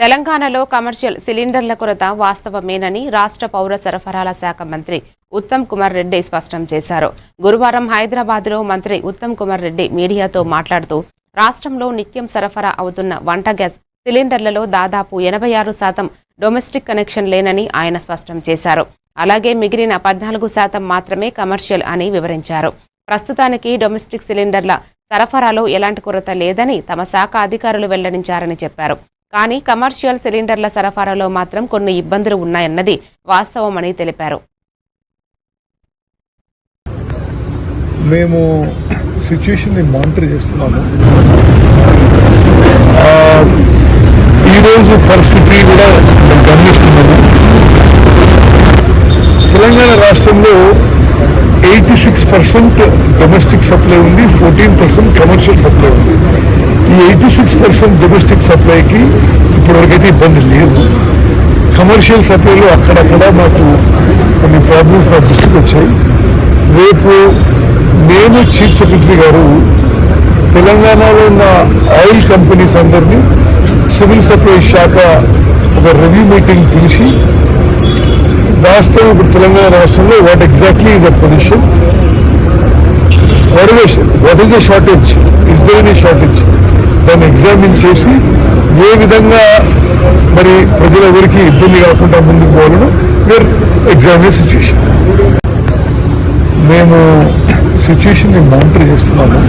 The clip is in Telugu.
తెలంగాణలో కమర్షియల్ సిలిండర్ల కొరత వాస్తవమేనని రాష్ట్ర పౌర సరఫరాల శాఖ మంత్రి ఉత్తమ్ కుమార్ రెడ్డి స్పష్టం చేశారు. గురువారం హైదరాబాద్లో మంత్రి ఉత్తమ్ కుమార్ రెడ్డి మీడియాతో మాట్లాడుతూ రాష్ట్రంలో నిత్యం సరఫరా అవుతున్న వంట గ్యాస్ సిలిండర్లలో దాదాపు 86% డొమెస్టిక్ కనెక్షన్ లేనని ఆయన స్పష్టం చేశారు. అలాగే మిగిలిన 14% మాత్రమే కమర్షియల్ అని వివరించారు. ప్రస్తుతానికి డొమెస్టిక్ సిలిండర్ల సరఫరాలో ఎలాంటి కొరత లేదని తమ శాఖ అధికారులు వెల్లడించారని చెప్పారు. కానీ కమర్షియల్ సిలిండర్ల సరఫరాలో మాత్రం కొన్ని ఇబ్బందులు ఉన్నాయన్నది వాస్తవమని తెలిపారు. మేము సిచ్యుయేషన్ ని మానిటర్ చేస్తున్నాము. ఈరోజు పరిస్థితి కూడా గమనిస్తున్నాము. తెలంగాణ రాష్ట్రంలో 86% డొమెస్టిక్ సప్లై ఉంది, 14% కమర్షియల్ సప్లై ఉంది. ఈ 86% డొమెస్టిక్ సప్లైకి ఇప్పటివరకైతే ఇబ్బంది లేదు. కమర్షియల్ సప్లైలో అక్కడక్కడ మాకు కొన్ని ప్రాబ్లమ్స్ మా దృష్టికి వచ్చాయి. రేపు నేను చీఫ్ సెక్రటరీ గారు తెలంగాణలో ఉన్న ఆయిల్ కంపెనీస్ అందరినీ సివిల్ సప్లై శాఖ ఒక రివ్యూ మీటింగ్ పిలిచి వాస్తవం ఇప్పుడు తెలంగాణ రాష్ట్రంలో what exactly is the position, what is the shortage, is there any shortage, దాన్ని ఎగ్జామిన్ చేసి ఏ విధంగా మరి ప్రజలెవరికి ఇబ్బంది కాకుండా ముందుకు పోవాలను వేర్ ఎగ్జామిన్ సిచ్యుయేషన్. మేము సిచ్యుయేషన్ ని మానిటర్ చేస్తున్నాము.